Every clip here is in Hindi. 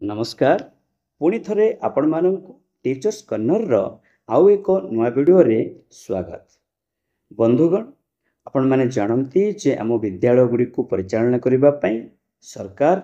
नमस्कार पुणी थरे आपण मानक टीचर्स कर्नर रो आउ एक नुआ वीडियो रे स्वागत। बंधुगण आपण माने जानती जे आम विद्यालय गुडी को परिचालन करिबा पई सरकार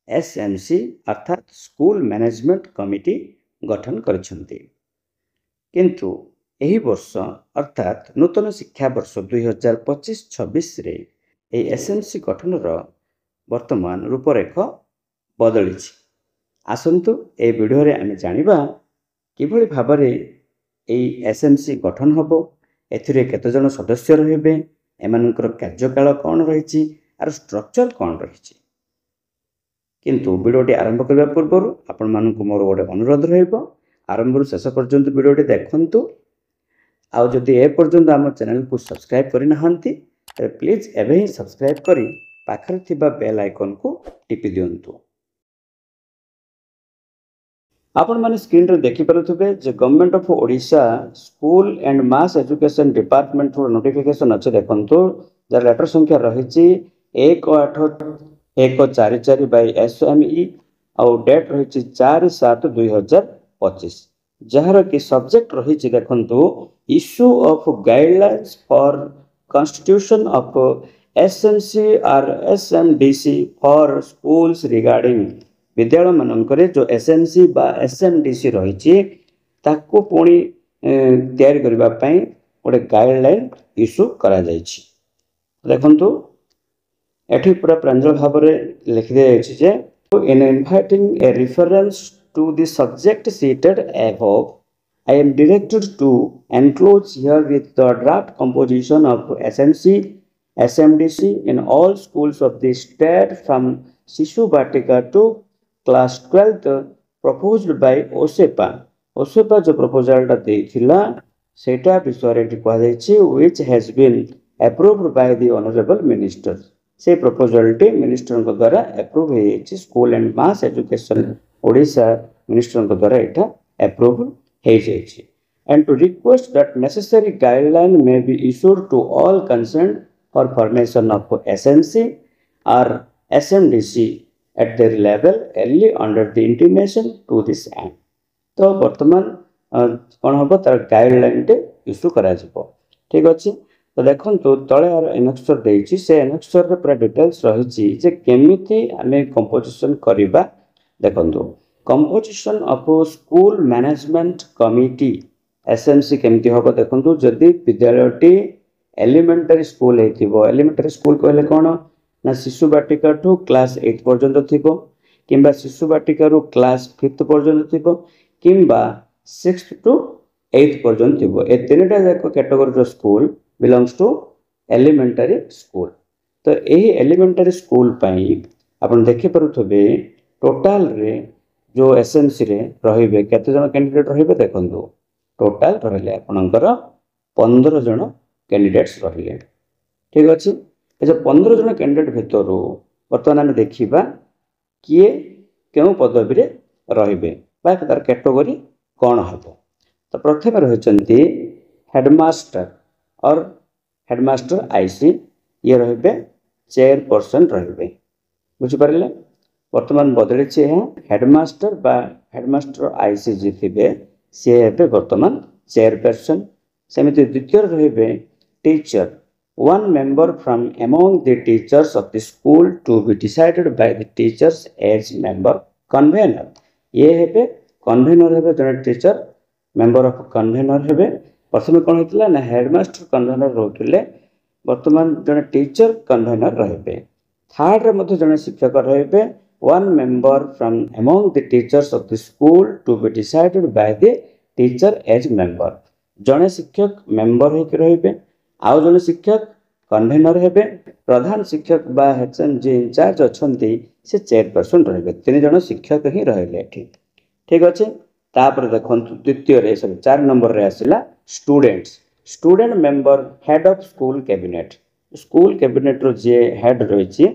एसएमसी अर्थात स्कूल मैनेजमेंट कमिटी गठन करछंती। किंतु एही वर्ष अर्थात नूतन शिक्षा वर्ष 2025-26 रे ए एसएमसी गठन रो वर्तमान रूपरेख बदली। आसंतु ए वीडियो रे आमे जानिबा किभଳି भाबरे ए एसएमसी गठन होबो, एथिरे केते जन सदस्य रहिबे, एमानकर कार्यकाल कोन रहिछि आर स्ट्रक्चर कोन रहिछि। किंतु वीडियोटी आरंभ करबा पूर्व आपण मानकु मोर गोटे अनुरोध रहइबो, आरंभରୁ शेष पर्यंत वीडियोटी देखंतु। आ जदि ए पर्यंत हम चैनल को सब्सक्राइब करि नहंती त प्लीज एबे ही सब्सक्राइब करि पाखर थिबा बेल आइकन को टिपि दियंतु। आपण माने स्क्रीन रे देखि परथुबे जे government of Odisha school and mass education department रो नोटिफिकेशन अछि। देखंतु जर लेटर संख्या रहिछि 18144 बाय एसएमई और डेट रहिछि 4/7/2025, जहार कि सब्जेक्ट रहिछि देखंतु issue of guidelines for constitution of SMC और एसएमडीसी फॉर स्कूल्स रिगार्डिंग विद्यालय मानकरे जो एसएमसी बा एसएमडीसी रहिछि ताको पुणी तैयार करबा पई गोटे गाइडलाइन इश्यू करा जायछि। देखंतु एठी पूरा प्रांजल भाव रे लिखि जायछि जे in inviting a reference to the subject cited above I am directed to enclose here with the draft composition of SMC, SMDC in all schools of the state from Shishu Batika to class 12th proposed by OSEPA। OSEPA जो proposal टा देथिला सेटा विषय रे कहा जायछि which has been approved by the honorable minister। से proposal टी मिनिस्टर को द्वारा अप्रूव हे छि। School and mass education Odisha minister को द्वारा एटा अप्रूव हे छि। And to request that necessary guideline may be issued to all concerned for formation of SMC or SMDC at their level early under the intimation to this end। तो वर्तमान कौन हम तार गाइडलाइन टे इश्यू करा जिवो। ठीक अछि। तो देखंतु तळे आर एनेक्सर देछि, से एनेक्सर रे पूरा डिटेल्स रहिछि जे केमिति हमें कंपोजिशन करिबा। देखंतु composition of school management committee SMC केमिति होबो। देखंतु जदि विद्यालयटी एलिमेंटरी स्कूल हेतिबो, एलिमेंटरी स्कूल कहले कोन ना शिशु बाटिका टू क्लास 8 पर्यंत थिबो, किंबा शिशु बाटिका रु क्लास 5th पर्यंत थिबो, किंबा 6th to 8th पर्यंत थिबो। ए तीनटा जाक कैटेगरी रो school belongs to elementary school. तो एही एलिमेंटरी स्कूल पई आपण देखि परथबे टोटल रे जो एसएमसी रे रहिबे केते जन कैंडिडेट रहिबे। देखंतु टोटल रहिले आपनकर 15 जन कैंडिडेट्स रहिले। ठीक अछि। ए जो 15 जन कैंडिडेट भितरु वर्तमान हम देखिबा किए केउ पदवी रे रहिबे बा तार कैटेगरी कोन हबो। तो प्रथम रहिचंती हेडमास्टर और हेडमास्टर आईसी, ये रहिबे चेयरपर्सन रहिबे। बुझि परले। वर्तमान बदले छे हेडमास्टर बा हेडमास्टर आईसी जी थिबे से हेबे वर्तमान चेयरपर्सन। सेमिति द्वितीय रहिबे teacher, one member from among the teachers of the school to be decided by the teachers as member convener। ये हेबे कन्वेनर हेबे जने टीचर मेंबर ऑफ कन्वेनर हेबे। प्रथम कोन हेतला ना हेडमास्टर कन्वेनर रहउतले, वर्तमान जने टीचर कन्वेनर रहबे। थर्ड रे मध्ये जने शिक्षक रहबे, one member from among the teachers of the school to be decided by the teacher as member। जने शिक्षक मेंबर हे रहबे, आउ जने शिक्षक कन्वेनर हेबे। प्रधान शिक्षक बा एचएम जे इंचार्ज अछंती से चेयरपर्सन रहबे। तीन जन शिक्षक ही रहले ठीक। ठीक अछि। तापर देखंतु द्वितीय रे 4 नंबर रे आसिला students. Student member head of school cabinet. School cabinet रो जे हेड रहिछि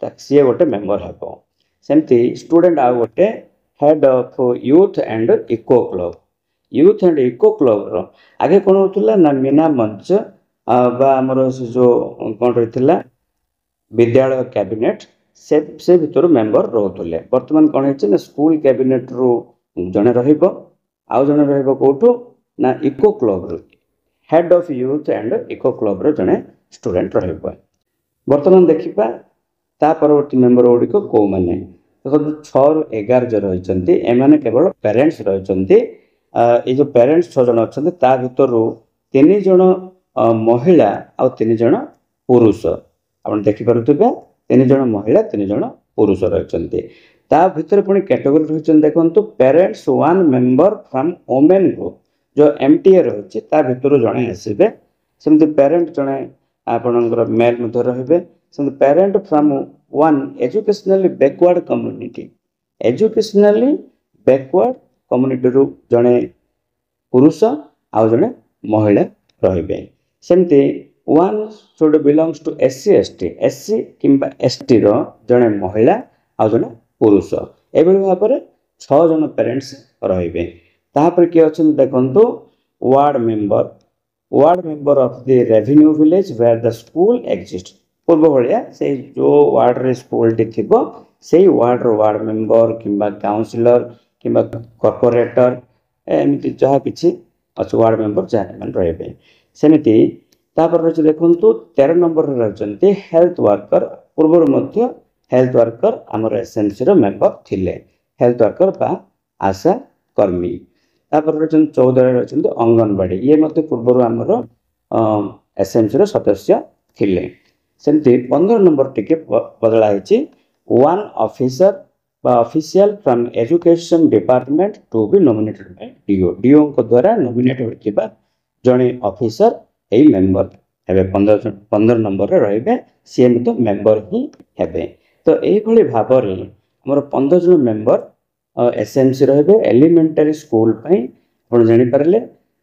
ताकसिए गोटे मेंबर हेबो। सेमती स्टूडेंट आ गोटे head of youth and eco club. Youth and eco club रो आगे कोन होतला ना मीना मंच बा हमर जो कोन रहितला विद्यालय कैबिनेट से भितर मेंबर रोले बर्तमान कौन है स्कूल कैबिनेट रु जड़े रउ जड़े रौटू ना eco club head of youth and eco club जड़े स्टूडेंट बर्तमान देखा ता परवर्ती मेंबर गुड़िक कौ मैंने देखो 6 ରୁ 11 जो रही एमाने केवल पेरेंट्स रही ये जो पेरेंट्स 6 जन अच्छा ता भर 3 जन महिला आ 3 जन पुरुष आप देखिपे 3 जन महिला 3 जन पुरुष रही भर पुणी कैटेगरी रही देखो parents 1 member from women group जो एमटीए रही भर जड़े आसवे सेमती पेरेंट जड़े आपणकर मेल रे parent from 1 educationally backward community educationally backward community रु जड़े पुरुष आउ जड़े महिला रे सेमती 1 शुड बिलोंग्स टू एससी किंबा एसटी रो जड़े महिला आउ जड़े पुरुष एभली भाव में 6 जन पेरेंट्स रे तापर किए अच्छा देखो ward member of the revenue village where the school exist पूर्व भाया से जो वार्ड रे स्कूल टी थी से वार्ड रो वार्ड मेंबर किंबा काउंसिलर किंबा कॉर्पोरेटर एमती जहाँ किसी अच्छे वार्ड मेंबर जहाँ रे सेमती रही देखो 13 नंबर रही हेल्थ वर्कर पूर्व हेल्थ वर्कर आमर एसएमसी रो मेंबर थिले हेल्थ वर्कर बा आशा कर्मी तापर रही 14 रही अंगनवाड़ी ये मत पूर्व आमर एसएमसी रो सदस्य थिले सेमती 15 नंबर टिके बदलाई 1 ऑफिसर बा official from education department to be nominated by DO को द्वारा नॉमिनेट होइबा जणे ऑफिसर ए मेंबर हेबे 15 नंबर रे सी तो मेंबर ही हेबे तो एही भली भाव रे हमर 15 जन मेंबर एसएमसी रे एलिमेंटरी स्कूल पई आपण जानि परले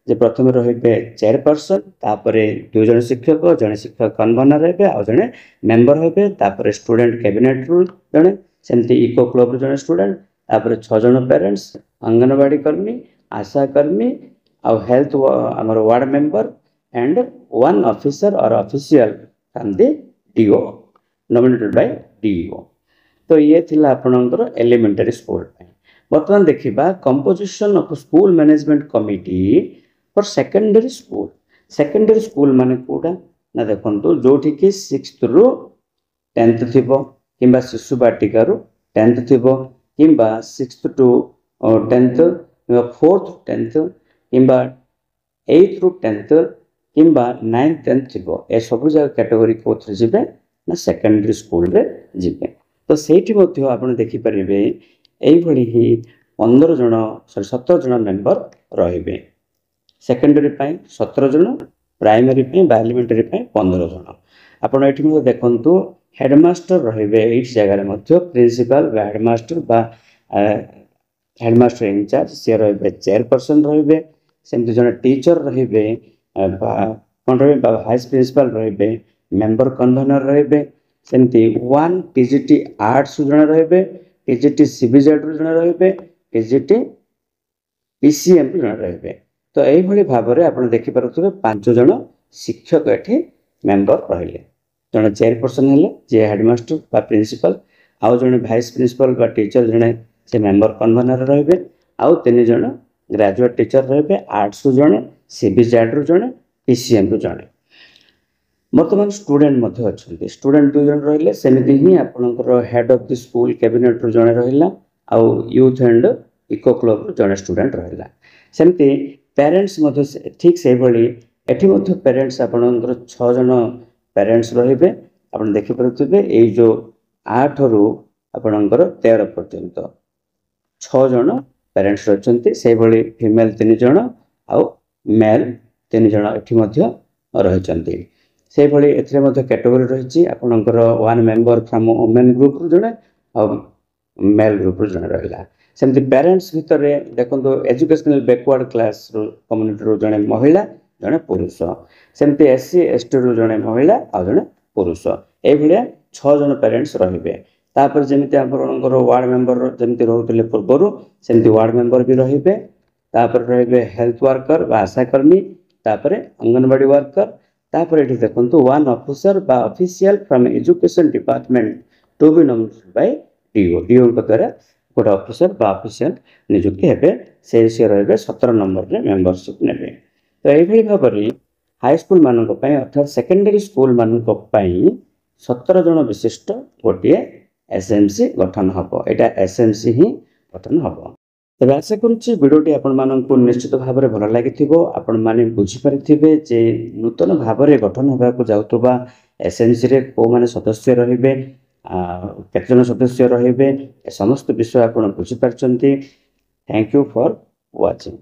जे प्रथम रे चेयरपर्सन तापरे 2 जन शिक्षक जने शिक्षक कन्वेनर रे आ जने मेंबर हेबे तापरे स्टूडेंट कैबिनेट रू जने सेमती इको क्लब जने स्टूडेंट तापरे 6 जन पेरेंट्स अंगनवाड़ी कर्मी आशा कर्मी आ हेल्थ हमर वार्ड मेंबर एंड 1 ऑफिसर और official from the DO nominated by DO तो ये थिला आपनकर एलिमेंटरी स्कूल बर्तमान देखिबा composition of school management committee for secondary school माने कोडा ना देखंतु जोठी कि 6th रु 10th थिबो किंबा शिशु बाटिका रु 10th थिबो किंबा 6th टू 10th किंबा 4th 10th किंबा 8th रु 10th किंबा 9th 10th थिबो ए सब जगह कैटेगरी कोथरे जिबे ना सेकेंडरी स्कूल रे जिबे तो सेठी मध्ये आपण देखि परिबे एई भली ही 15 जन 17 जन मेंबर रहिबे सेकेंडरी 17 जन प्राइमरी एलिमेंटरी 15 जन आपण एठी मध्ये देखंतु हेडमास्टर रहिबे एई जगह मध्ये प्रिंसिपल बा हेडमास्टर इंचार्ज से रहिबे चेयरपर्सन रहिबे सेमति जन टीचर रहिबे कोन रहिबे वाइस प्रिंसिपल रहिबे मेंबर कन्वेनर रहिबे सेमति 1 टीजीटी आर्ट्स जन रहिबे टीजीटी सीबीजेड जन रहिबे टीजीटी पीसीएम जन रहिबे तो यही भली भाव में आप देखिपे 5 जन शिक्षक एठी मेंबर रहिले जन चेयरपर्सन हेले जे हेडमास्टर बा प्रिंसिपल आउ जन वाइस प्रिंसिपल बा टीचर जने से मेंबर कन्वेनर रहिबे आउ 3 जन ग्रेजुएट टीचर रहिबे आर्ट्स जन सीबीजेड जन पीसीएम जन बर्तमान स्टूडेंट मध्य अच्छा स्टूडेंट 2 जन रहिले सेमिति ही आपनकर head of the school cabinet रो जने रहिला आउ यूथ एंड इको क्लब रो जने स्टूडेंट रहिला सेमिति पेरेंट्स मध्य ठीक से भली एठी मध्य पेरेंट्स आपनकर 6 जन पेरेंट्स रहिबे आपण देखि परथुबे ए जो 8 रु आपनकर 13 पर्यंत 6 जन पेरेंट्स रचंती से भली फीमेल 3 जन आउ मेल 3 जन एठी मध्य रहिचंती से भली एथरे मध्य कैटेगरी रहिची आपनकर 1 मेंबर फ्रॉम वुमेन ग्रुप रु जने आ मेल ग्रुप रु जने रहिला सेमति पेरेंट्स भितर देखो एजुकेशनल बैकवर्ड क्लास कम्युनिटी रो जने महिला जने पुरुष सेमति एससी एसटी रो जने महिला आ जने पुरुष ए भलिया 6 जन पेरेंट्स रहिबे तापर जेमिति आपनकर वार्ड मेंबर जेमिति रहउतले पूर्वरु सेमति वार्ड मेंबर भी रहिबे तापर रहिबे हेल्थ वर्कर बा आशा कर्मी तापर अंगनवाड़ी वर्कर तापर एठी देखंतु 1 ऑफिसर बा official from education department to be nominated by DO द्वारा गोटे ऑफिसर बा ऑफिशियल नियुक्ति हेबे से रहिबे 17 नंबर रे मेंबरशिप नेबे। तो एभली भाबरे हाई स्कूल मानक पई अर्थात सेकेंडरी स्कूल मानक पई 17 जन विशिष्ट गोटे एसएमसी गठन हबो। एटा एसएमसी ही गठन हबो। तबे आशा करूछि वीडियोटी आपण माननकु निश्चित भाबरे भल लागिथिबो। आपण माने बुझि परिथिबे जे नूतन भाबरे गठन होबाकू जाउतबा एसएमसी रे को माने सदस्य रहिबे, केते जन सदस्य रहिबे, समस्त विषय आपण बुझि परचंती। Thank you for watching.